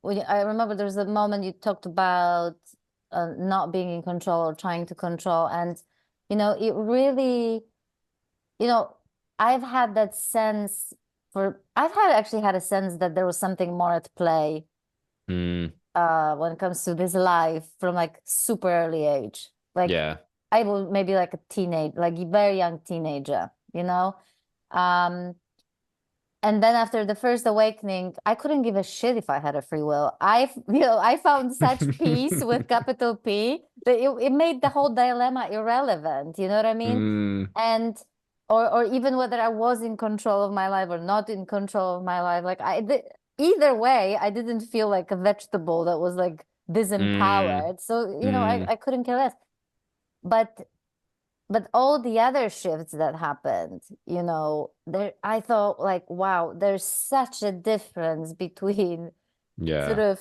I remember there was a moment you talked about not being in control or trying to control, and it really, you know, I've had that sense I've had actually had a sense that there was something more at play Mm, when it comes to this life from like super early age. Like yeah. I was maybe like a teenage, like a very young teenager, you know? Um, and then after the first awakening, I couldn't give a shit if I had a free will. I found such peace with capital P that it made the whole dilemma irrelevant. You know what I mean? Mm, And or even whether I was in control of my life or not in control of my life. Like either way, I didn't feel like a vegetable that was like mm, disempowered. So, mm, I couldn't care less. But all the other shifts that happened, there I thought like, wow, there's such a difference between sort yeah. of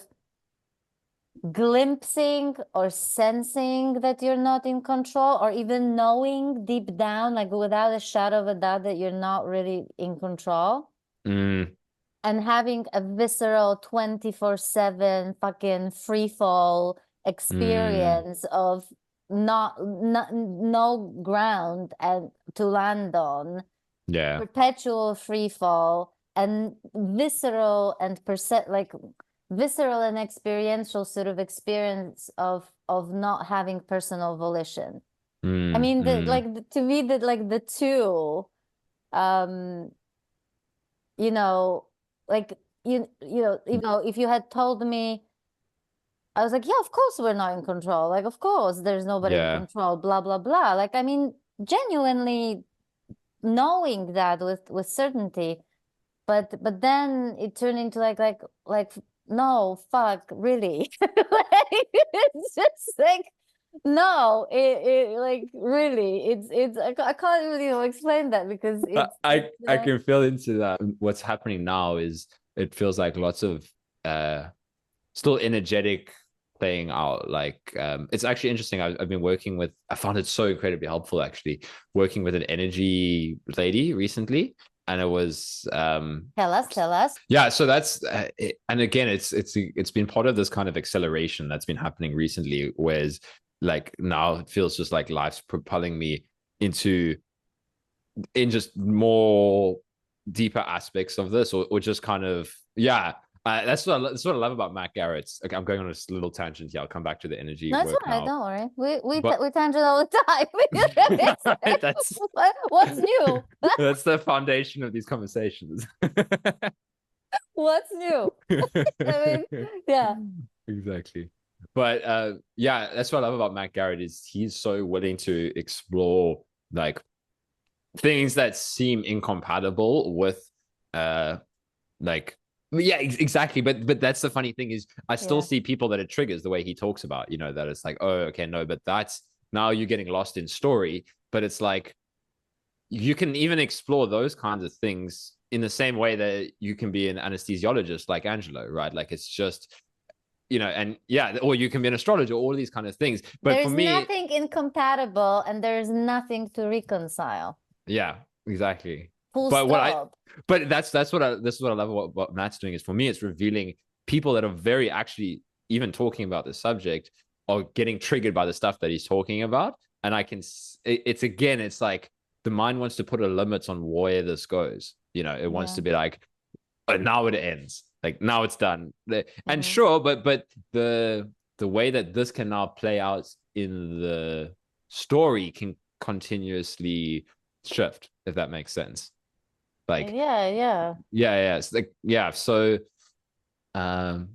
glimpsing or sensing that you're not in control, or even knowing deep down, like without a shadow of a doubt, that you're not really in control, Mm, and having a visceral 24/7 fucking free fall mm, experience of no ground and to land on, yeah. perpetual free fall, and visceral and experiential sort of experience of not having personal volition. I Mm, mean, mm, to me, that like the two, um you know, like if you had told me, I was like, yeah, of course we're not in control. Like, of course there's nobody in yeah. control, blah, blah, blah. Like, I mean, genuinely knowing that with certainty. But then it turned into like no, fuck, really. Like, it's just like no, it like really, I can't really explain that because I can feel into that. What's happening now is it feels like lots of uh still energetic playing out. Like it's actually interesting. I've been working with, I found it so incredibly helpful actually, working with an energy lady recently. And it was tell us. yeah, so that's and again it's been part of this kind of acceleration that's been happening recently, whereas like now it feels just like life's propelling me into in just more deeper aspects of this, or just kind of yeah. That's what I love about Matt Garrett's. Okay, I'm going on a little tangent here. I'll come back to the energy No, it's work all right, now, don't worry. but We tangent all the time. that's What's new? that's the foundation of these conversations. What's new? I mean, yeah. Exactly. But yeah, that's what I love about Matt Garrett is he's so willing to explore like things that seem incompatible with uh like yeah, exactly. But that's the funny thing is I still Yeah. see people that it triggers the way he talks about, that it's like, oh, okay, no, but that's now you're getting lost in story. But it's like you can even explore those kinds of things in the same way that you can be an anesthesiologist like Angelo, right? Like it's just, and yeah, or you can be an astrologer, all these kind of things. But for There's me, nothing incompatible and there's nothing to reconcile. yeah, exactly. Full But stop. that's what this is what I love about what Matt's doing is for me, it's revealing people that are very actually even talking about the subject are getting triggered by the stuff that he's talking about. And I can, it's again, it's like the mind wants to put a limit on where this goes. It wants Yeah. to be like, but now it ends. Like now it's done. And Hmm. sure, but the way that this can now play out in the story can continuously shift, if that makes sense. Like, Yeah, yeah. yeah, it's like, yeah. So, um,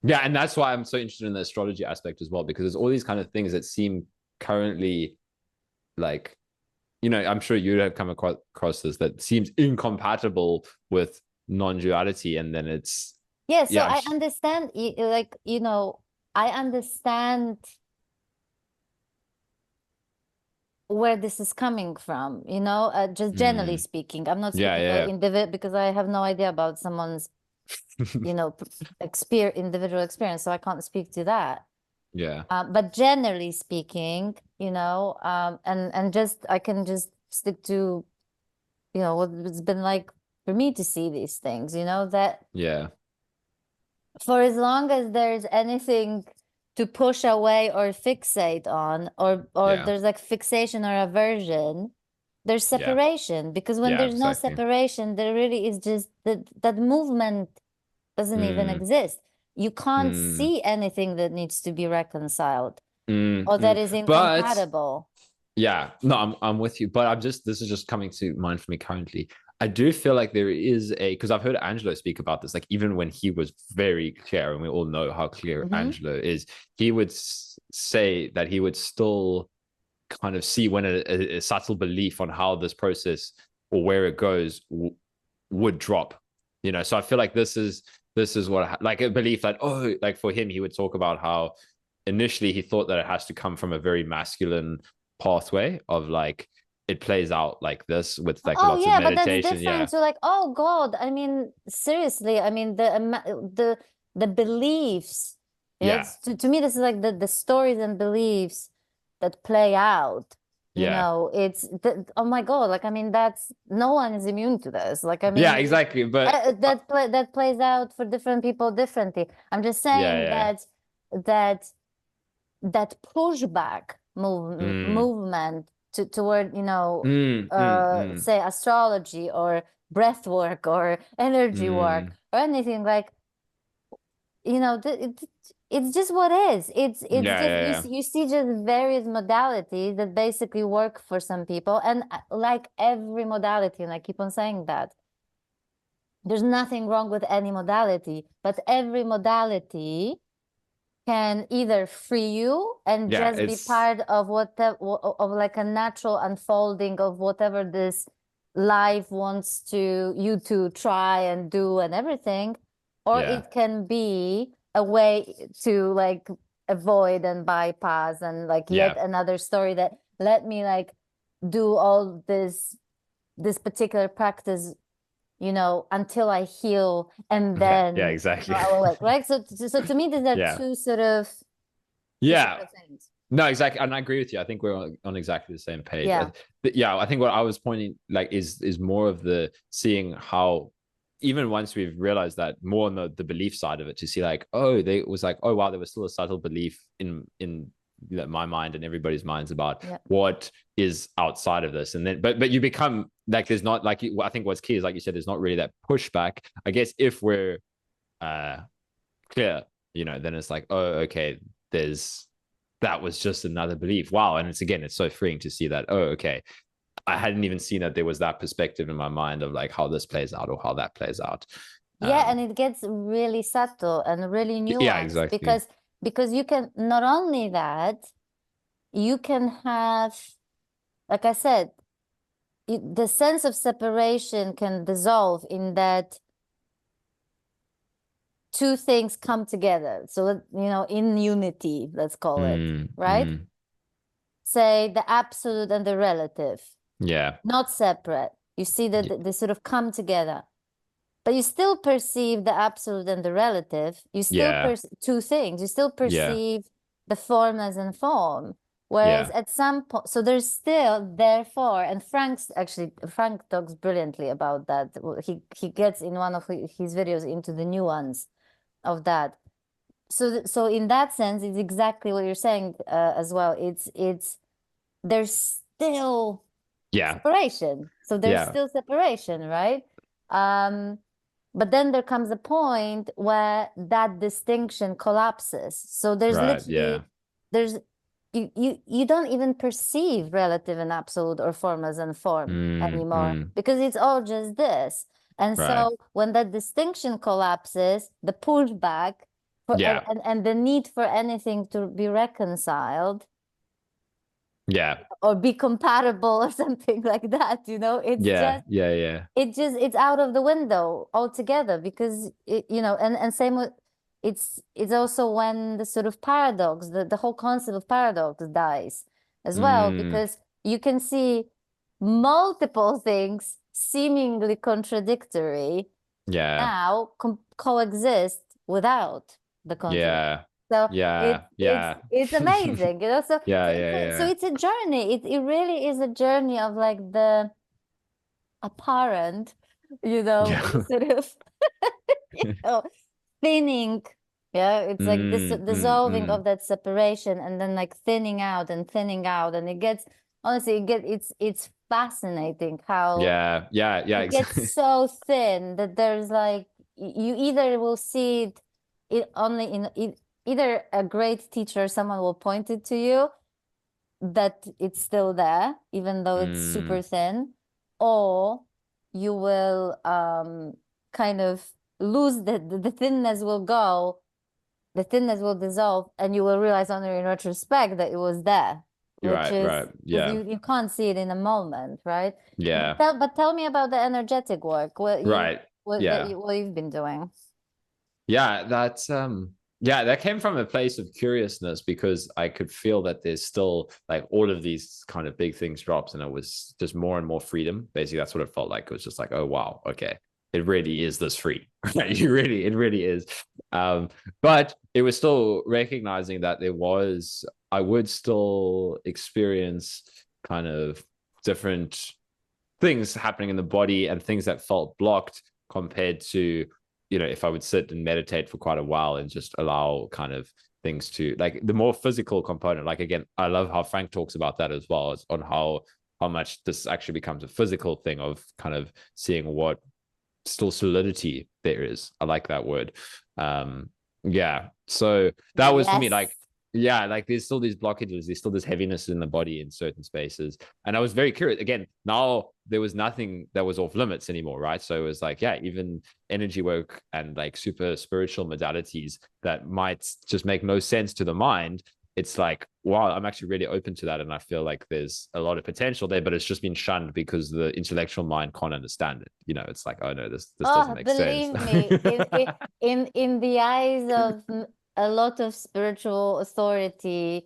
yeah, and that's why I'm so interested in the astrology aspect as well, because there's all these kind of things that seem currently like, I'm sure you have come across this that seems incompatible with non-duality, and then it's Yeah, so yeah, I understand, I understand where this is coming from, just generally mm, speaking. I'm not yeah, speaking about yeah, individual because I have no idea about someone's, individual experience, so I can't speak to that. yeah, But generally speaking, and just I can just stick to, what it's been like for me to see these things, that yeah, for as long as there's anything to push away or fixate on, or Yeah. there's like fixation or aversion, there's Yeah. separation. Because when Yeah, there's no exactly. separation, there really is just that movement doesn't even Mm, exist. You can't mm, see anything that needs to be reconciled mm, or that mm. is But incompatible. yeah, no, I'm with you. But this is just coming to mind for me currently. I do feel like there is because I've heard Angelo speak about this, like even when he was very clear, and we all know how clear Hmm. Angelo is, he would say that he would still kind of see when a subtle belief on how this process or where it goes would drop. So I feel like this is what, like, a belief that, oh, like for him, he would talk about how initially he thought that it has to come from a very masculine pathway of like it plays out like this with like Oh lots of yeah, but that's meditation. different Yeah, to like, oh God, I mean, seriously, I mean the beliefs, yeah, to me this is like the stories and beliefs that play out. yeah, It's oh my God, like I mean that's no one is immune to this. Like I yeah, mean exactly. But that plays out for different people differently. I'm just yeah, saying yeah, that that pushback mm, movement toward mm. say astrology or breath work or energy work Mm. or anything like it's just what is it's Yeah, just yeah, yeah, you see just various modalities that basically work for some people, and like every modality, and I keep on saying that there's nothing wrong with any modality, but every modality can either free you and yeah. just be It's part of of like a natural unfolding of whatever this life wants to you to try and do and everything, or yeah, it can be a way to like avoid and bypass and like yet yeah, another story that let me like do all this particular practice until I heal, and yeah, yeah, then exactly. I will like, right? So to me, these are Yeah, two yeah. separate things. No, exactly, and I agree with you. I think we're on exactly the same page. Yeah. But yeah, I think what I was pointing like is more of the seeing how even once we've realized that more on the belief side of it, to see like, oh, they it was like, oh wow, there was still a subtle belief in my mind and everybody's minds about Yeah. what is outside of this, and then but you become like there's not like I think what's key is like you said, there's not really that pushback. I guess if we're uh clear, then it's like, oh, okay, there's that was just another belief. Wow. And it's so freeing to see that, oh, okay, I hadn't even seen that there was that perspective in my mind of like how this plays out or how that plays out. Yeah, Um, and it gets really subtle and really yeah, nuanced exactly. because you can not only that, you can have, like I said, the sense of separation can dissolve in that two things come together. So, in unity, let's call it, Mm, right? mm, Say the absolute and the relative, yeah. not separate. You see that they sort of come together, but you still perceive the absolute and the relative. You still Yeah. two things. You still Yeah. perceive the form as in form. Whereas Yeah. at some point, so there's still, therefore, and Frank talks brilliantly about that. He gets in one of his videos into the nuance of that. So in that sense, it's exactly what you're saying as well. It's there's still Yeah. separation. So there's Yeah. still separation, right? Um, but then there comes a point where that distinction collapses. So there's Right. Yeah. literally there's you don't even perceive relative and absolute or formless and form Mm, anymore mm, because it's all just this. And right. so when that distinction collapses, the pushback for Yeah. and the need for anything to be reconciled Yeah. or be compatible or something like that, it's Yeah. just Yeah. Yeah. it's out of the window altogether because and same with it's also when the sort of paradox, the whole concept of paradox dies as well, Mm, because you can see multiple things seemingly contradictory yeah. now coexist without the contradiction. Yeah. So Yeah. Yeah. it's amazing, So Yeah. so, Yeah. so so Yeah. it's a journey. It really is a journey of like the apparent, Yeah. sort of, you know, thinning Yeah, it's like this dissolving mm. of that separation, and then like thinning out and thinning out, and it gets, honestly, it's fascinating how Yeah, it gets exactly. so thin that there's like you either will see it only in it, either a great teacher, someone will point it to you that it's still there, even though it's super Mm, thin, or you will kind of lose the thinness will go, the thinness will dissolve, and you will realize only in retrospect that it was there, you're which right, is right. because Yeah, you can't see it in a moment, right? yeah, But tell me about the energetic work, right. Yeah. what you've been doing. Yeah, that's yeah, that came from a place of curiousness because I could feel that there's still like all of these kind of big things drops and it was just more and more freedom. Basically, that's what it felt like. It was just like, oh wow, okay. It really is this free. Right? It really is. Um, but it was still recognizing that there was, I would still experience kind of different things happening in the body and things that felt blocked compared to, if I would sit and meditate for quite a while and just allow kind of things to like the more physical component. Like again, I love how Frank talks about that as well, as on how much this actually becomes a physical thing of kind of seeing what still solidity there is. I like that word. Yeah. So that was for me like, Yes. yeah, like there's still these blockages, there's still this heaviness in the body in certain spaces. And I was very curious. Again, now there was nothing that was off limits anymore, right? So it was like, yeah, even energy work and like super spiritual modalities that might just make no sense to the mind, it's like, wow, I'm actually really open to that. And I feel like there's a lot of potential there, but it's just been shunned because the intellectual mind can't understand it. It's like, oh no, this doesn't Oh, make sense. believe me, in the eyes of a lot of spiritual authority,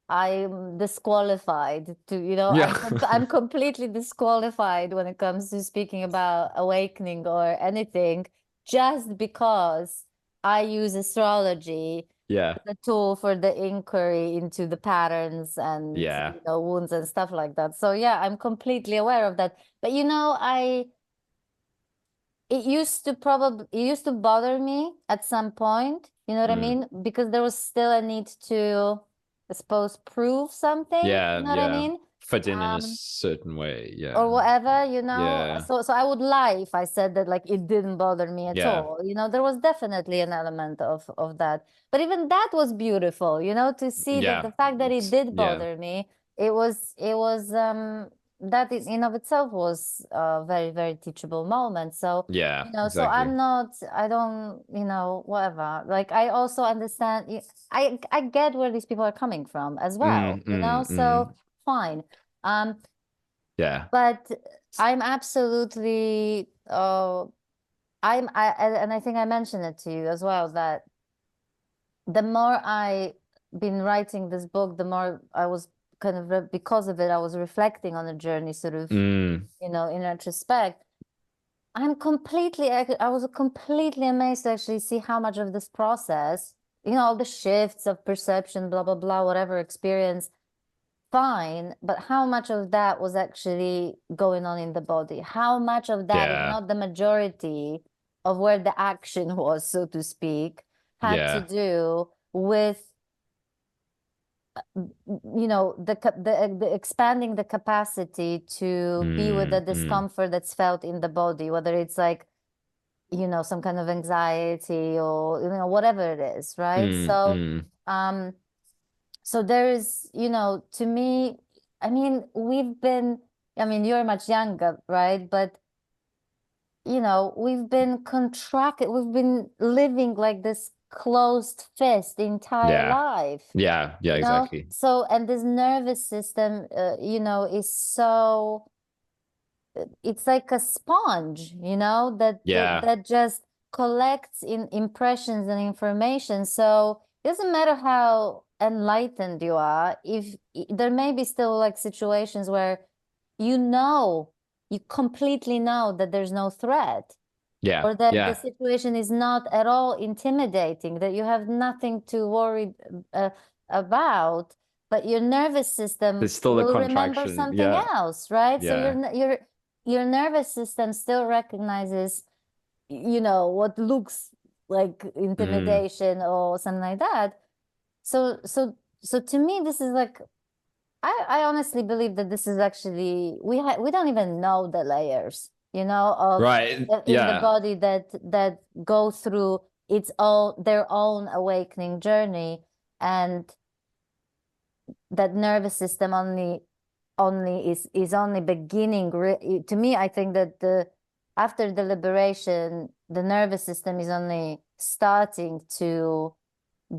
I'm disqualified to, Yeah. I'm completely disqualified when it comes to speaking about awakening or anything, just because I use astrology Yeah. as a tool for the inquiry into the patterns and, Yeah. wounds and stuff like that. So yeah, I'm completely aware of that. But it used to bother me at some point, you know what I Mm. mean? Because there was still a need to, I suppose, prove something, you Yeah. know what I Yeah. mean? Fit in a Um, certain way. Yeah. or whatever, Yeah. So I would lie if I said that like it didn't bother me at Yeah. all. There was definitely an element of that. But even that was beautiful, to see that Yeah. the fact that it did Yeah. bother me, it was that in of itself was a very, very teachable moment. So, Yeah. so Exactly. I don't, whatever. Like I also understand, I get where these people are coming from as well, Mm, mm, so mm. fine. Um, Yeah. but I'm absolutely and I think I mentioned it to you as well that the more I been writing this book, the more I was kind of because of it, I was reflecting on the journey, sort of, Mm. in retrospect. I was completely amazed to actually see how much of this process, all the shifts of perception, blah, blah, blah, whatever experience, fine, but how much of that was actually going on in the body? How much of that, if Yeah. not the majority of where the action was, so to speak, had to Yeah. do with, the expanding the capacity to be with the Mm, mm. discomfort that's felt in the body, whether it's like, some kind of anxiety or, whatever it is, right? Mm, So, mm. um, so there is, to me, I mean, you're much younger, right? But, we've been living like this closed fist the entire Yeah. life, Yeah. Yeah. Exactly. So, and this nervous system, is so, it's like a sponge, Yeah. that just collects in impressions and information. So it doesn't matter how enlightened you are, if there may be still like situations where you know, you completely know that there's no threat, Yeah. or that the Yeah. situation is not at all intimidating, that you have nothing to worry uh, about, but your nervous system There's still a will remember contraction. something Yeah. else, right? So Yeah. your nervous system still recognizes, what looks like Mm. intimidation or something like that. So to me, this is like, I honestly believe that this is actually, we don't even know the layers, of Right. in the Yeah. body that go through their own awakening journey, and that nervous system only is only beginning. To me, I think that the after the liberation, the nervous system is only starting to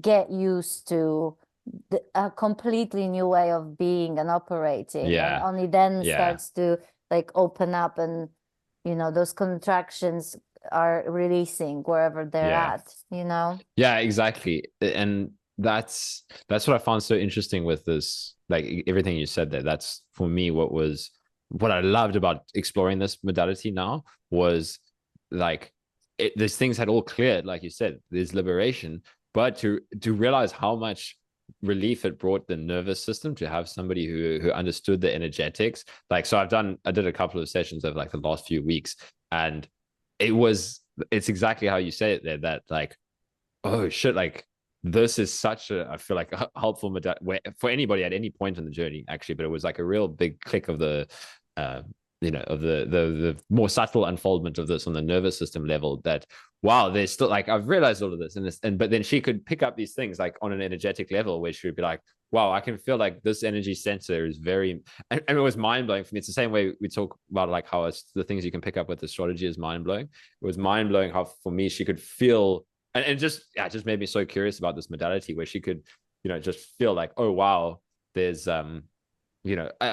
get used to a completely new way of being and operating, and Yeah. only then Yeah. starts to like open up, and those contractions are releasing wherever they're Yeah. at. Yeah, exactly. And that's what I found so interesting with this, like everything you said there. That's for me what I loved about exploring this modality now was like these things had all cleared, like you said, there's liberation, but to realize how much relief it brought the nervous system to have somebody who understood the energetics. Like, so I did a couple of sessions over like the last few weeks, and it's exactly how you say it there, that like, oh shit, like this is such a, I feel like a helpful for anybody at any point in the journey, actually. But it was like a real big click of the uh of the more subtle unfoldment of this on the nervous system level, that wow, there's still, like, I've realized all of this, and but then she could pick up these things like on an energetic level, where she would be like, wow, I can feel like this energy sensor is very, and it was mind-blowing for me. It's the same way we talk about like how it's the things you can pick up with astrology is mind-blowing. It was mind-blowing how for me she could feel, and just, yeah, it just made me so curious about this modality, where she could, just feel like, oh wow, there's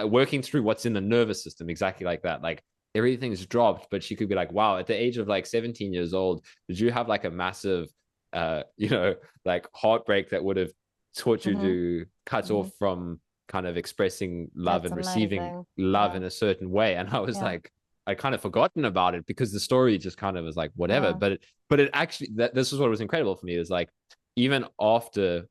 working through what's in the nervous system, exactly like that. Like everything's dropped, but she could be like, wow, at the age of like 17 years old, did you have like a massive like heartbreak that would have taught you Hmm. to cut Hmm. off from kind of expressing love That's and receiving amazing. love Yeah. in a certain way? And I was Yeah. like, I kind of forgotten about it, because the story just kind of was like whatever. Yeah. But it actually, this was what was incredible for me, is like, even after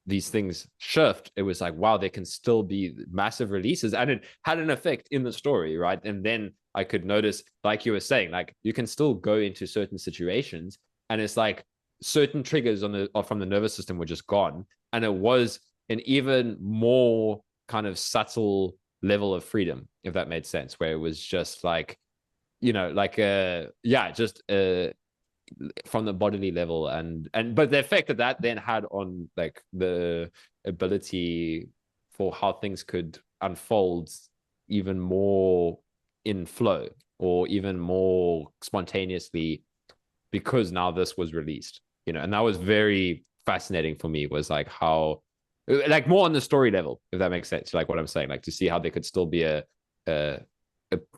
these things shift, it was like, wow, there can still be massive releases, and it had an effect in the story, right? And then I could notice, like you were saying, like you can still go into certain situations, and it's like certain triggers from the nervous system were just gone, and it was an even more kind of subtle level of freedom, if that made sense, where it was just like, like yeah, just from the bodily level, and but the effect that then had on like the ability for how things could unfold even more in flow, or even more spontaneously, because now this was released, and that was very fascinating for me, was like how, like more on the story level, if that makes sense, like what I'm saying, like to see how there could still be a, a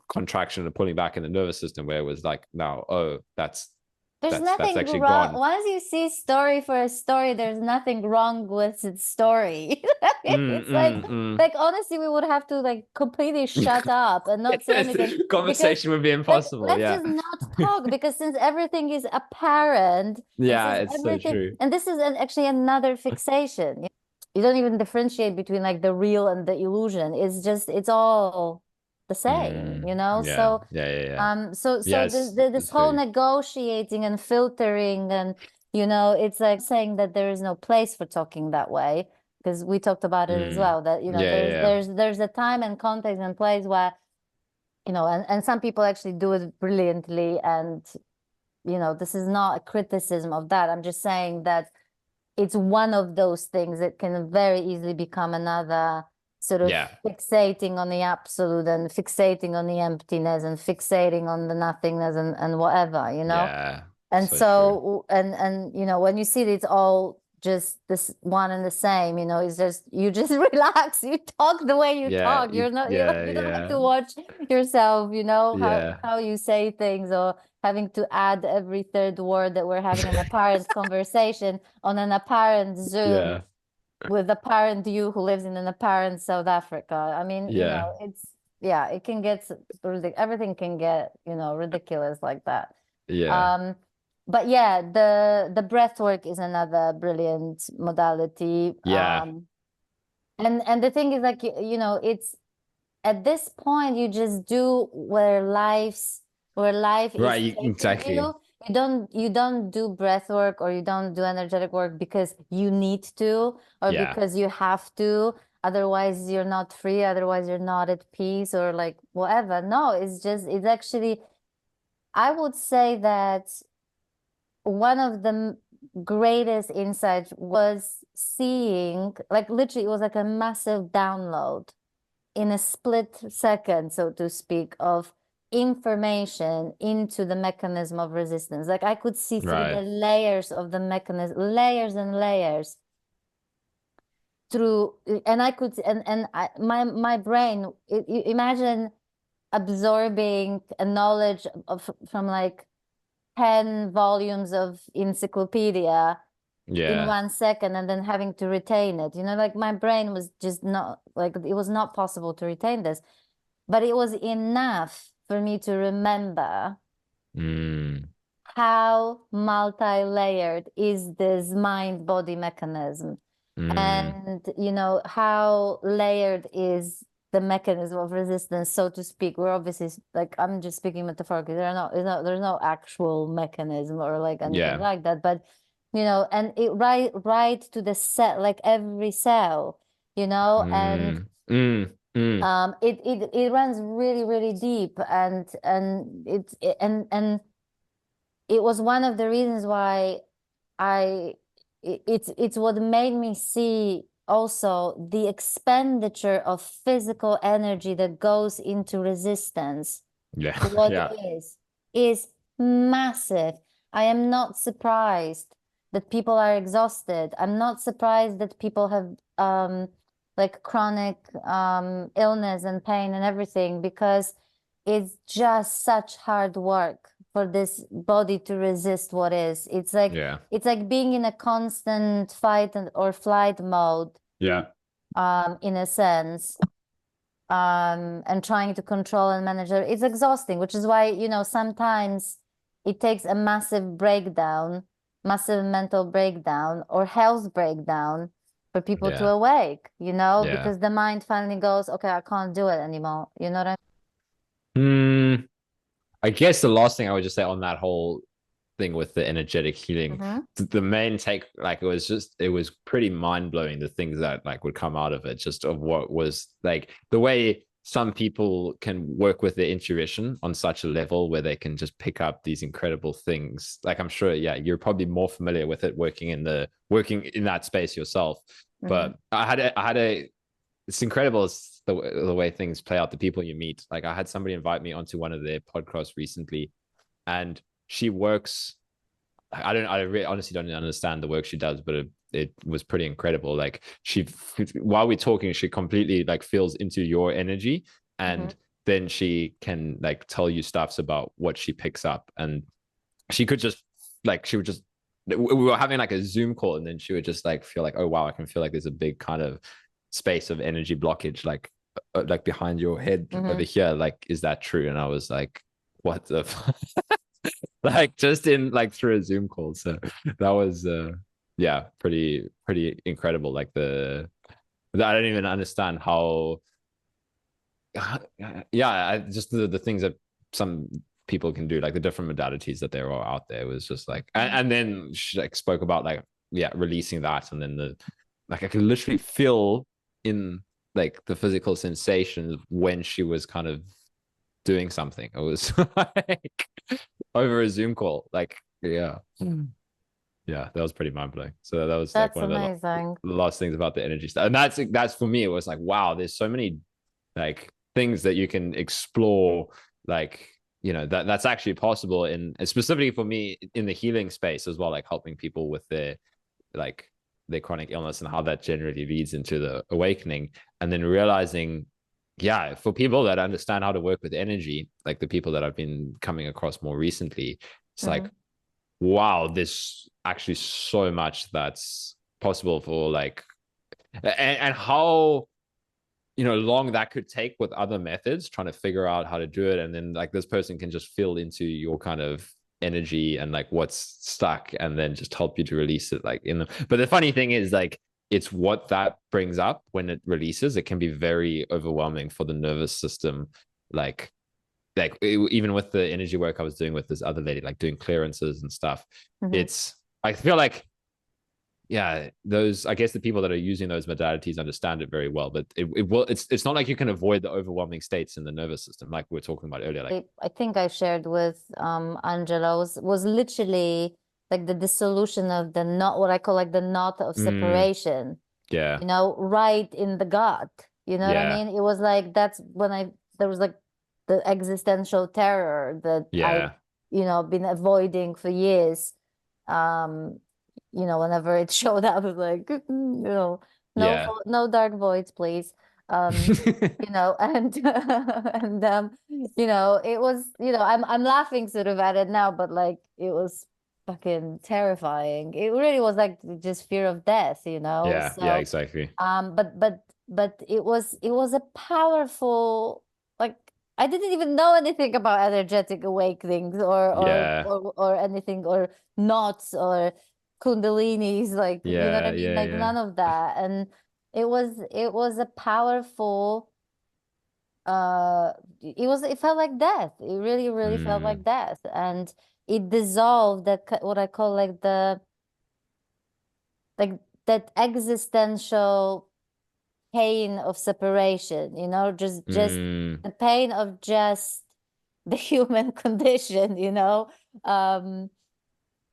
contraction and pulling back in the nervous system, where it was like, now, oh, There's that's nothing actually wrong. gone. Once you see story for a story, there's nothing wrong with its story. Mm, It's like, mm, mm. like honestly, we would have to like completely shut up and not say anything, because Conversation would be like impossible. let's Yeah. just not talk, because since everything is apparent, and Yeah, since it's so everything, true. and this is actually another fixation. You don't even differentiate between like the real and the illusion. It's all the same, Mm, yeah, So yeah, yeah, yeah. so Yes, this it's whole very. negotiating and filtering, and it's like saying that there is no place for talking that way, because we talked about it as Mm, well, that yeah, there's yeah, there's a time and context and place where and some people actually do it brilliantly, and this is not a criticism of that. I'm just saying that it's one of those things that can very easily become another sort of yeah, fixating on the absolute, and fixating on the emptiness, and fixating on the nothingness, and whatever. yeah. And So true. so, and when you see it, it's all just this one and the same, it's just, you just relax, you talk the way you Yeah, talk. You're not, yeah, you don't have yeah, to watch yourself, yeah, how you say things, or having to add every third word that we're having an apparent conversation on an apparent Zoom yeah, with apparent you who lives in an apparent South Africa. I mean, yeah, yeah, it can get everything can get, ridiculous like that. yeah, Um, but yeah, the breath work is another brilliant modality. yeah. And the thing is, like, it's at this point you just do where life is Right, taking exactly. you. you don't do breath work or you don't do energetic work because you need to or Yeah. because you have to. Otherwise, you're not free. Otherwise, you're not at peace or like whatever. No, it's actually, I would say that one of the greatest insights was seeing, like literally, it was like a massive download in a split second, so to speak, of information into the mechanism of resistance. Like I could see through the Right. layers of the mechanism, layers and layers through, and I could, and my brain, imagine absorbing a knowledge of from like 10 volumes of encyclopedia in Yeah. 1 second and then having to retain it. Like my brain was just not like it was not possible to retain this, but it was enough for me to remember Mm. how multi-layered is this mind-body mechanism, Mm. and how layered is the mechanism of resistance, so to speak. We're obviously, like, I'm just speaking metaphorically. There's no actual mechanism or like anything Yeah. like that, but and it right to the cell, like every cell, and Mm. Mm. Mm. it runs really, really deep, and it was one of the reasons why I it's what made me see also the expenditure of physical energy that goes into resistance. Yeah. What Yeah. is massive. I am not surprised that people are exhausted. I'm not surprised that people have like chronic illness and pain and everything, because it's just such hard work for this body to resist what is. Yeah. It's like being in a constant fight or flight mode, Yeah. in a sense, and trying to control and manage it. It's exhausting, which is why, sometimes it takes a massive breakdown, massive mental breakdown or health breakdown for people to Yeah. awake, Yeah. because the mind finally goes, okay, I can't do it anymore. You know what I Hmm. I guess the last thing I would just say on that whole thing with the energetic healing, mean? the main take, like it was pretty mind blowing, the things that like would come out of it, just of what was like the way some people can work with their intuition on such a level where they can just pick up these incredible things. Like I'm sure, yeah, you're probably more familiar with it working in that space yourself. Mm-hmm. But I had a it's incredible. It's the way things play out, the people you meet. Like I had somebody invite me onto one of their podcasts recently, and she works. I really, honestly don't understand the work she does, but it was pretty incredible. Like while we're talking, she completely like feels into your energy, Mm-hmm. and then she can like tell you stuffs about what she picks up, and she could just she would just we were having like a Zoom call, and then she would just like feel like, oh wow, I can feel like there's a big kind of space of energy blockage like behind your head over Mm-hmm. here. Like, is that true? And I was like, what the like just in like through a Zoom call. So that was yeah, pretty incredible. Like I don't even understand how yeah, just the things that some people can do, like the different modalities that there are out there, was just like, and then she like spoke about like, yeah, releasing that, and then like I could literally feel in like the physical sensations when she was kind of doing something. It was like over a Zoom call, like yeah. Yeah, that was pretty mind blowing. So that was like That's one of amazing. the last things about the energy stuff, and that's for me. It was like, wow, there's so many like things that you can explore, like that's actually possible in, and specifically for me in the healing space as well, like helping people with like their chronic illness and how that generally leads into the awakening, and then realizing, yeah, for people that understand how to work with energy, like the people that I've been coming across more recently, it's Mm-hmm. like, wow, there's actually so much that's possible for like, and how long that could take with other methods, trying to figure out how to do it, and then like this person can just fill into your kind of energy and like what's stuck, and then just help you to release it like in them. But the funny thing is, like, it's what that brings up when it releases, it can be very overwhelming for the nervous system, like like even with the energy work I was doing with this other lady, like doing clearances and stuff, Mhm. it's, I feel like, yeah, those, I guess the people that are using those modalities understand it very well, but it will, it's not like you can avoid the overwhelming states in the nervous system like we were talking about earlier. Like, I think I shared with Angela was literally like the dissolution of the knot, what I call like the knot of separation, yeah, you know, right in the gut. You know what I yeah, mean? It was like that's when there was like the existential terror that I, yeah, you know, been avoiding for years. Um, you know, whenever it showed up, it was like, you know, yeah. no dark voids, please. You know, and and you know, it was, you know, I'm laughing sort of at it now, but like it was fucking terrifying. It really was like just fear of death, you know. Yeah, yeah, So exactly. but it was a powerful, like I didn't even know anything about energetic awakenings Yeah, or anything or knots or kundalinis, like you know what yeah, I mean? yeah, Like yeah. none of that. And it was a powerful it felt like death. It really felt like Mm, death. And it dissolved that what I call like that existential pain of separation, you know, just mm, the pain of just the human condition, you know, um,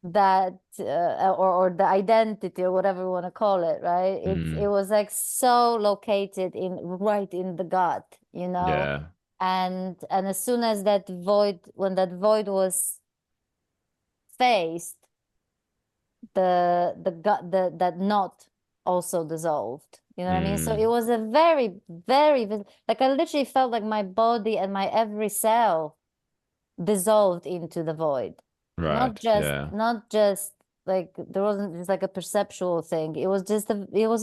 that or the identity or whatever you want to call it, right? It mm, was like so located in right in the gut, you know, yeah, and as soon as when that void was faced, the gut that knot also dissolved. You know what I mean? So it mm, was a very like I literally felt like my body and my every cell dissolved into the void. right, yeah, Not just like there wasn't just like a perceptual thing. It was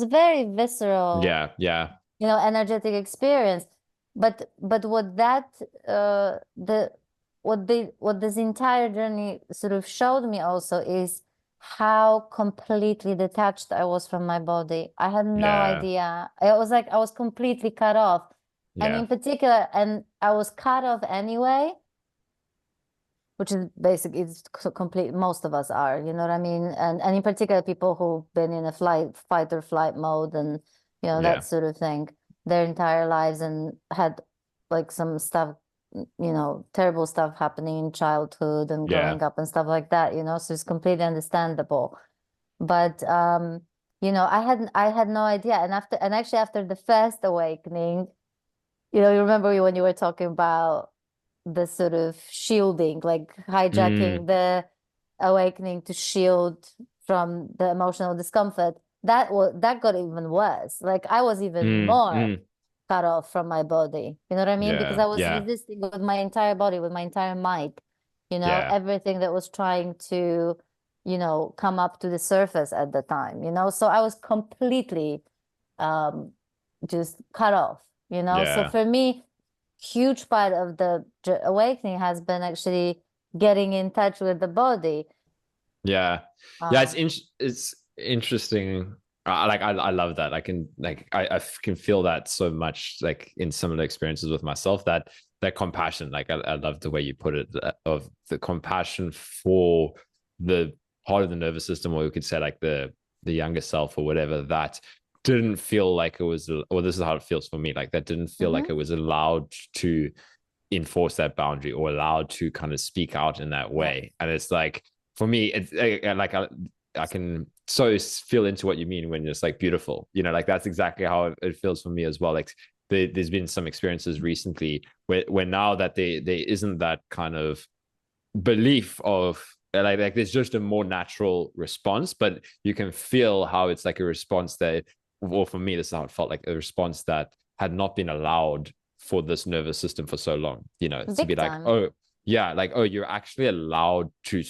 a very visceral, yeah, yeah, you know, energetic experience. But what that the what this entire journey sort of showed me also is how completely detached I was from my body. I had no yeah, idea. It was like I was completely cut off. And yeah, in particular, and I was cut off anyway, which is basic, it's complete, most of us are, you know what I mean? And in particular, people who've been in a fight or flight mode and, you know, that yeah, sort of thing their entire lives and had like some stuff, you know, terrible stuff happening in childhood and yeah, growing up and stuff like that, you know, so it's completely understandable. But you know, I had no idea. And actually after the first awakening, you know, you remember when you were talking about the sort of shielding, like hijacking mm, the awakening to shield from the emotional discomfort. That got even worse. Like I was even more mm, cut off from my body. You know what I mean? Because yeah, I was yeah, resisting with my entire body, with my entire might, you know, yeah, everything that was trying to, you know, come up to the surface at the time, you know. So I was completely um just cut off, you know. So yeah. for me, huge part of the awakening has been actually getting in touch with the body. Yeah, yeah, Um, it's interesting. I love that. I can like can feel that so much like in similar experiences with myself, that compassion. Like I love the way you put it, of the compassion for the part of the nervous system, or we could say like the younger self or whatever, that didn't feel like it was, or this is how it feels for me, like that didn't feel like mhm. it was allowed to enforce that boundary or allowed to kind of speak out in that Yeah, way. And it's like, for me, it's like I can so feel into what you mean when it's like beautiful, you know, like that's exactly how it feels for me as well. Like there's been some experiences recently where now that there isn't that kind of belief of like there's just a more natural response, but you can feel how it's like a response that, well, for me, this is how it felt, like a response that had not been allowed for this nervous system for so long, you know, to be big like, time. oh yeah, like, oh, you're actually allowed to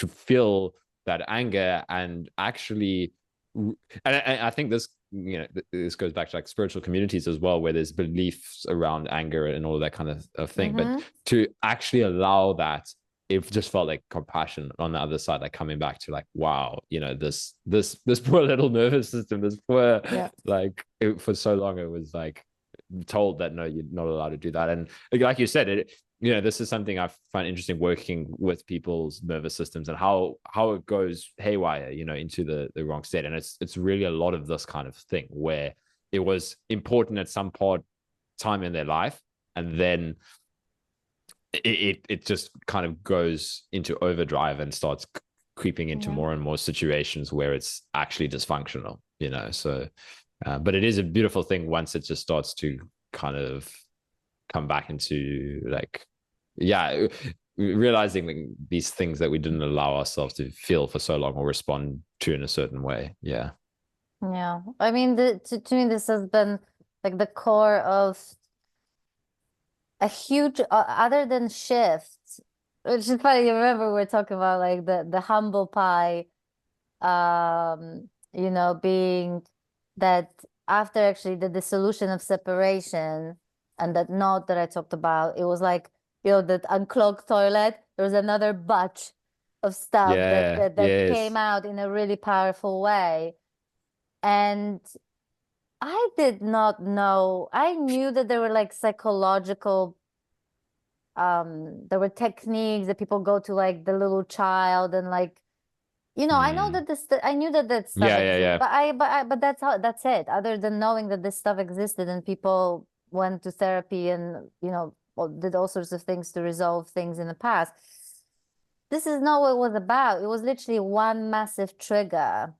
feel that anger and actually, and I think this, you know, this goes back to like spiritual communities as well, where there's beliefs around anger and all that kind of thing, but Mm-hmm. to actually allow that, it just felt like compassion on the other side, like coming back to like, wow, you know, this poor little nervous system, this poor, Yeah. like for so long it was like told that no, you're not allowed to do that. And like you said, this is something I find interesting, working with people's nervous systems and how it goes haywire, into the wrong state. And it's really a lot of this kind of thing where it was important at some time in their life, and then it just kind of goes into overdrive and starts creeping into Yeah. more and more situations where it's actually dysfunctional, so but it is a beautiful thing once it just starts to kind of come back into, like, yeah, realizing these things that we didn't allow ourselves to feel for so long or respond to in a certain way. Yeah. Yeah. I mean, to me, this has been like the core of a huge, other than shifts, which is funny. You remember we were talking about like the humble pie, being that after actually the dissolution of separation and that note that I talked about, it was like, that unclogged toilet, there was another batch of stuff that Yeah. came Yes. out in a really powerful way. And I did not know. I knew that there were like psychological, there were techniques that people go to, like the little child, and like, I know that I knew that that stuff Yeah. Yeah. exists, Yeah. but that's it. Other than knowing that this stuff existed and people went to therapy and, did all sorts of things to resolve things in the past. This is not what it was about. It was literally one massive trigger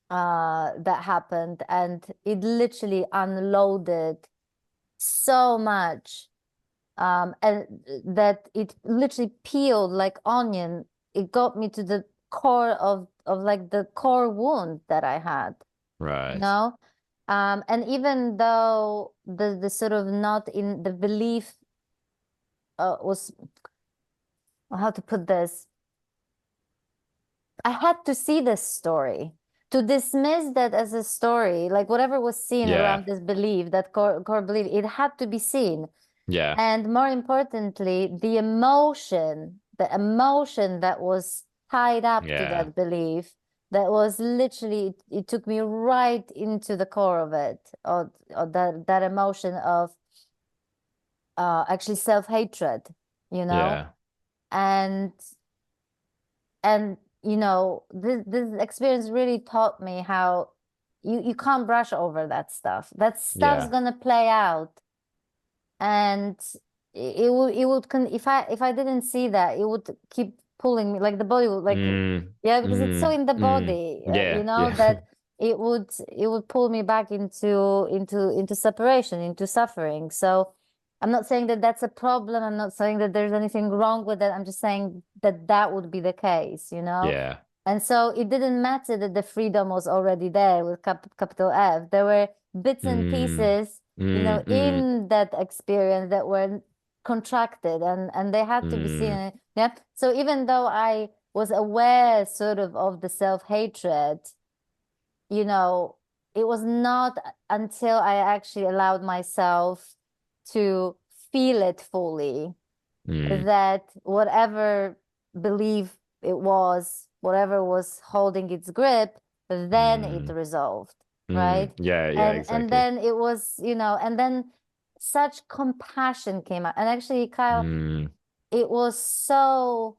that happened, and it literally unloaded so much, and that it literally peeled like onion. It got me to the core of like the core wound that I had, you Right. know? And even though the sort of not in the belief was, how to put this, I had to see this story to dismiss that as a story, like whatever was seen Yeah. around this belief, that core belief, it had to be seen. Yeah. And more importantly, the emotion that was tied up to Yeah. that belief, that was literally, it took me right into the core of it, or that emotion of actually self-hatred, you know? Yeah. And this experience really taught me how you can't brush over that stuff. That stuff's Yeah. gonna play out, and if I didn't see that, it would keep pulling me, like the body would, like, Mm, yeah, because it's so mm, in the mm. body, Yeah. Yeah. that it would pull me back into separation, into suffering. So I'm not saying that that's a problem. I'm not saying that there's anything wrong with it. I'm just saying that that would be the case. Yeah. And so it didn't matter that the freedom was already there with capital F. There were bits and Mm, pieces, mm, mm, in that experience that were contracted, and they had to be mm, seen. Yeah. So even though I was aware sort of the self-hatred, you know, it was not until I actually allowed myself to feel it fully mm, that whatever belief it was, whatever was holding its grip, then it mm, resolved, mm. right? Yeah. Yeah. And Exactly. then it was, and then such compassion came out. And actually, Kyle, Mm, it was so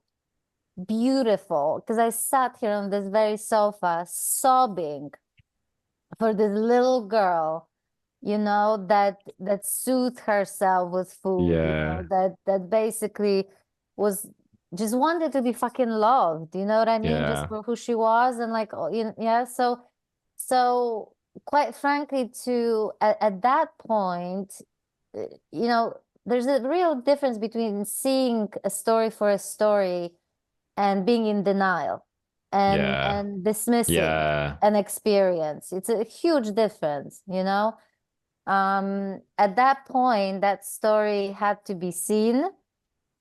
beautiful because I sat here on this very sofa sobbing for this little girl, that soothed herself with food, yeah. that basically was just wanted to be fucking loved, you know what I mean? Just Yeah. for who she was, and like, oh, yeah. So quite frankly, at that point, uh, you know, there's a real difference between seeing a story for a story and being in denial, and Yeah. dismissing Yeah. an experience. It's a huge difference. At that point, that story had to be seen,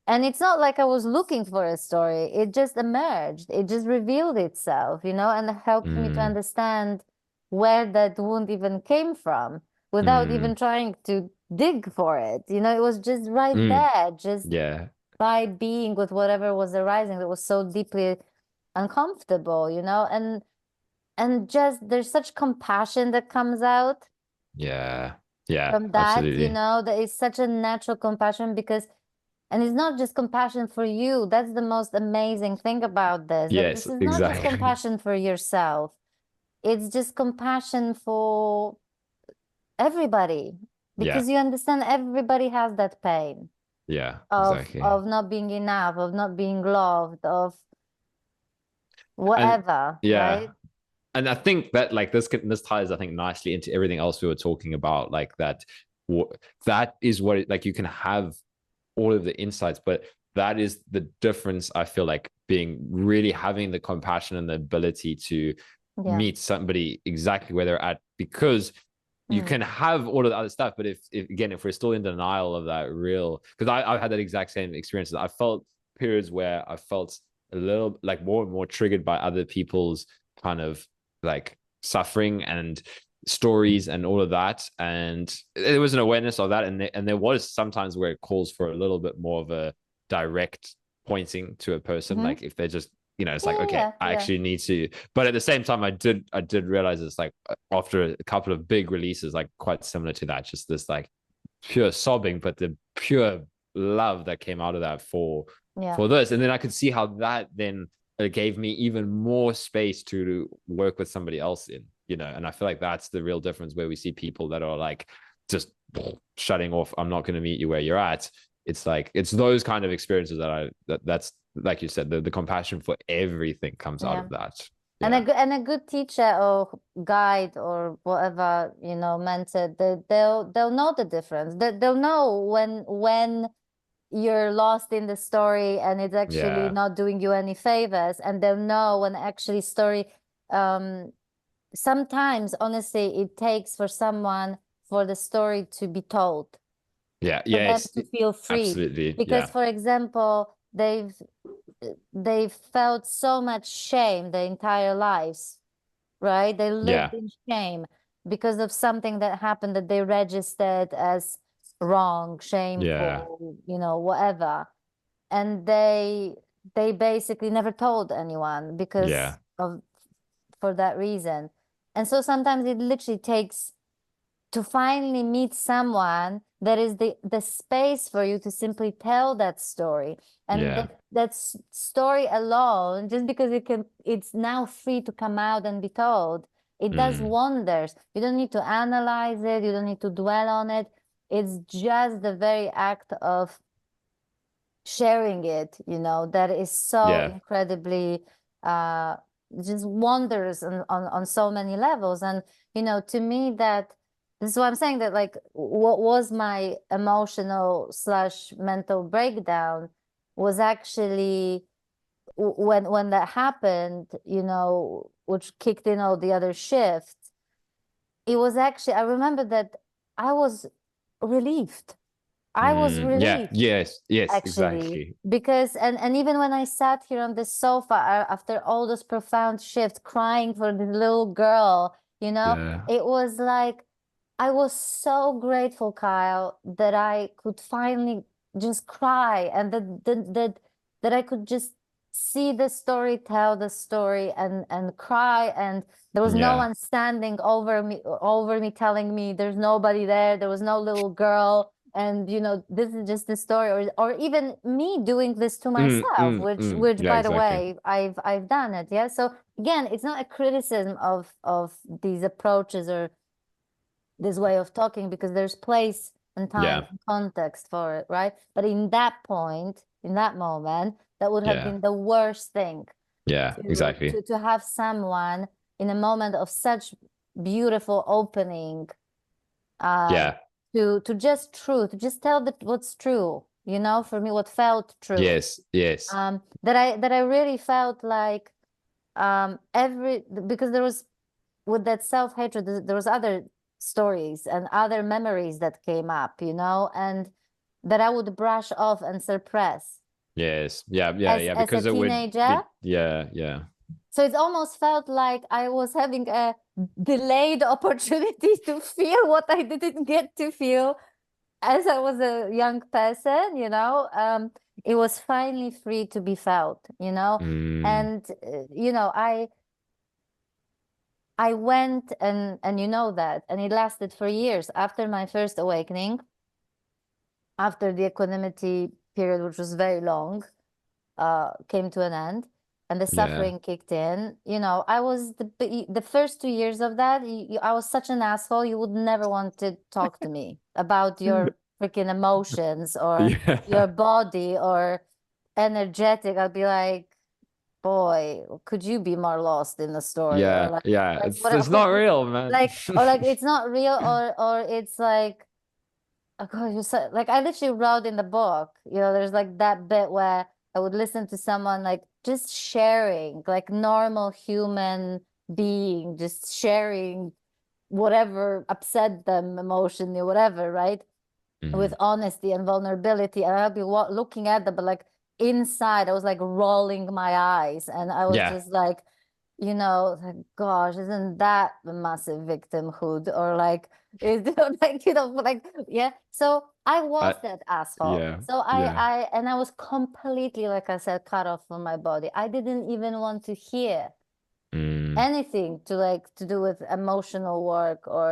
and it's not like I was looking for a story. It just emerged. It just revealed itself, and it helped me to Mm, understand where that wound even came from without even mm, trying to dig for it. It was just right mm. there, just Yeah. by being with whatever was arising that was so deeply uncomfortable, and just there's such compassion that comes out Yeah. Yeah. from that, Absolutely. that is such a natural compassion because And it's not just compassion for you. That's the most amazing thing about this, that Yes, this is not just exactly. compassion for yourself. It's just compassion for everybody, Yeah, because you understand everybody has that pain yeah, of exactly. not being enough, of not being loved, of And whatever, yeah, right? and I think that like this ties I think nicely into everything else we were talking about, like that that is what like you can have all of the insights, but that is the difference. I feel like being really having the compassion and the ability to Yeah. meet somebody exactly where they're at, because you Mm. can have all of the other stuff, but if again, if we're still in denial of that real, because I've had that exact same experience. I felt periods where I felt a little like more and more triggered by other people's kind of like suffering and stories and all of that, and there was an awareness of that, and there was sometimes where it calls for a little bit more of a direct pointing to a person, Hmm. like if they're just, it's like, Yeah, okay, yeah, I yeah. actually need to. But at the same time, I did realize it's like after a couple of big releases, like quite similar to that, just this like pure sobbing, but the pure love that came out of that Yeah. for this. And then I could see how that then gave me even more space to work with somebody else in, and I feel like that's the real difference, where we see people that are like just shutting off, I'm not going to meet you where you're at. It's like it's those kind of experiences that's like you said, the compassion for everything comes out Yeah. of that. And Yeah, a good teacher or guide or whatever, mentor, they'll know the difference. They'll know when you're lost in the story and it's actually yeah, not doing you any favors, and they'll know when actually story, um sometimes honestly it takes for someone for the story to be told, yeah, for them yes, to feel free. absolutely, Because yeah, for example, they've felt so much shame their entire lives, right? They lived yeah, in shame because of something that happened that they registered as wrong, yeah, shameful, whatever. And they basically never told anyone yeah, because of for that reason. And so sometimes it literally takes to finally meet someone that is the space for you to simply tell that story. And yeah, that story alone, just because it's now free to come out and be told, it does mm, wonders. You don't need to analyze it, you don't need to dwell on it. It's just the very act of sharing it, that is so yeah, incredibly uh just wonders on so many levels. And to me, that this is what I'm saying, that like what was my emotional slash mental breakdown was actually when that happened, which kicked in all the other shifts. It was actually, I remember that I was relieved. I was yeah, relieved, yes, yes, actually, exactly, because and even when I sat here on the sofa after all those profound shifts, crying for the little girl, yeah, it was like I was so grateful, Kyle, that I could finally just cry, and that I could just see the story, tell the story, and cry, and there was no yeah, one standing over me telling me there's nobody there, there was no little girl, and this is just the story, or even me doing this to myself, which yeah, by the exactly, way, I've done it. Yeah. So again, it's not a criticism of these approaches or this way of talking, because there's place and time yeah, and context for it, right? But in that point, in that moment, that would have yeah, been the worst thing, yeah, to exactly, to have someone in a moment of such beautiful opening, um yeah, to just truth, to just tell that what's true, for me, what felt true, yes, yes, that I really felt like, every because there was, with that self-hatred, there was other stories and other memories that came up, and that I would brush off and suppress yes, yeah, yeah, as yeah, a because it would teenager. be, yeah, yeah, So it almost felt like I was having a delayed opportunity to feel what I didn't get to feel as I was a young person, it was finally free to be felt, mm, and I went, and that, and it lasted for years after my first awakening, after the equanimity period, which was very long, came to an end, and the Yeah. suffering kicked in. You know, I was the first 2 years of that, I was such an asshole. You would never want to talk to me about your freaking emotions or your Yeah. body or energetic. I'd be like, boy, could you be more lost in the story? Or Yeah. Yeah. like what, It's not real, man. or like it's not real, or it's like, oh God, you're so, like I literally wrote in the book, you know, there's like that bit where I would listen to someone like just sharing, like normal human being, just sharing whatever upset them emotionally, whatever, right? With Mhm. honesty and vulnerability. And I'll be looking at them, but like inside, I was like rolling my eyes, and I was Yeah. just like, you know, like, gosh, isn't that a massive victimhood? Or like, is like, you know, like, yeah. So I was I, that asshole. yeah. So Yeah. and I was completely, like I said, cut off from my body. I didn't even want to hear Mm, anything to like to do with emotional work or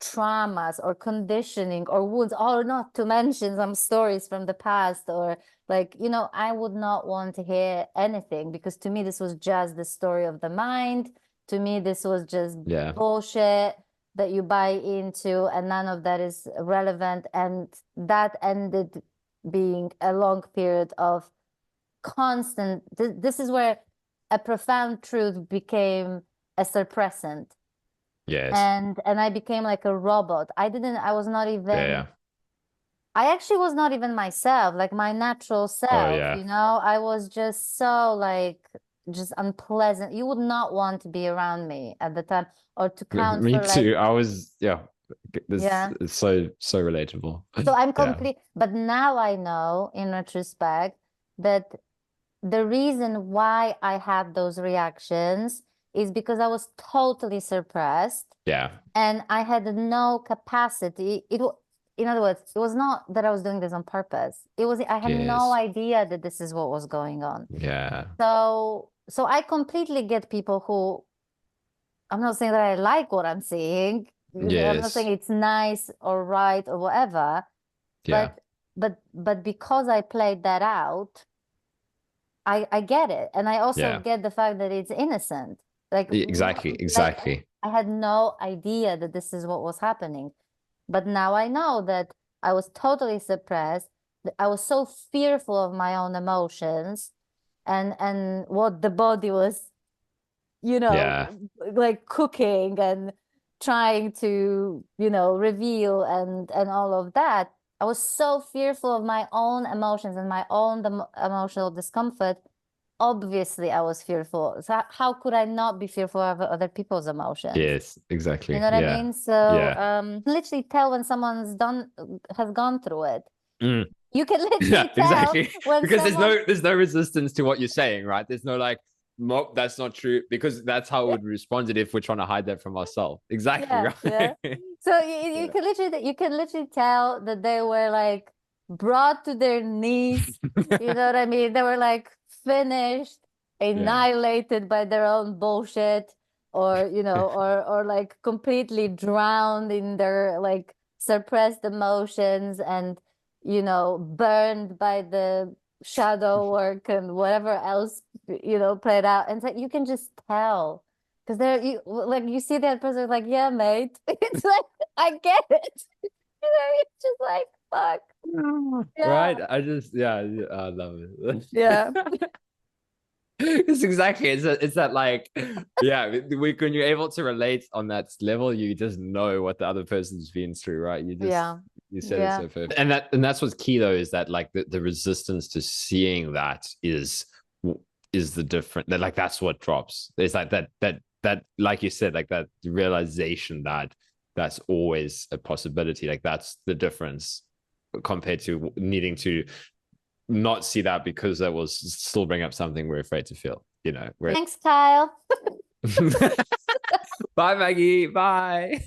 traumas or conditioning or wounds, or not to mention some stories from the past, or like, you know, I would not want to hear anything, because to me this was just the story of the mind. To me this was just yeah. bullshit that you buy into, and none of that is relevant. And that ended being a long period of constant, this is where a profound truth became a suppressant, Yes. and I became like a robot. I was not Yeah. even, Yeah. I actually was not even myself, like my natural Oh, self, yeah. you know. I was just so like just unpleasant. You would not want to be around me at the time, or to count Me for like, too. I was, yeah. This yeah. is so relatable. So I'm Yeah. complete, but now I know in retrospect that the reason why I had those reactions is because I was totally suppressed, Yeah. and I had no capacity. In other words, it was not that I was doing this on purpose. It was, I had no Yes. idea that this is what was going on. Yeah. So I completely get people who, I'm not saying that I like what I'm seeing. I'm not saying Yes. it's nice or right or whatever, Yeah. but because I played that out, I get it. And I also Yeah. get the fact that it's innocent. Like, Exactly. like Exactly. I had no idea that this is what was happening. But now I know that I was totally suppressed. That I was so fearful of my own emotions, and what the body was, you Yeah. know, like cooking and trying to, you know, reveal, and all of that. I was so fearful of my own emotions and my own emotional discomfort. Obviously, I was fearful. So how could I not be fearful of other people's emotions? Yes. You Exactly. know what I Yeah. mean? So, Yeah. literally tell when someone's has gone through it. Mm. You can Yeah, literally tell exactly. when Because someone, there's no resistance to what you're saying, right? There's no like, nope, that's not true. Because that's how it would respond if we're trying to hide that from ourselves. Exactly, yeah, yeah. right? So Yeah. you can literally tell that they were like brought to their knees. You know what I mean? They were like finished, Yeah. annihilated by their own bullshit, or you know, or like completely drowned in their like suppressed emotions, and you know, burned by the shadow work and whatever else, you know, played out. And so you can just tell. Because they're you like you see that person like, yeah, mate. It's like I get it. You know, it's just like fuck. Right? Yeah. I just, yeah, I love it. Yeah. It's exactly, it's that like, yeah, when you're able to relate on that level, you just know what the other person's been through, right? Yeah. You said it Yeah. so perfect. And that's what's key though, is that like the resistance to seeing that is the different, that like that's what drops. It's like that like you said, like that realization that that's always a possibility. Like that's the difference compared to needing to not see that because that will still bring up something we're afraid to feel, you know. Where Thanks, Kyle. bye, Maggie. Bye.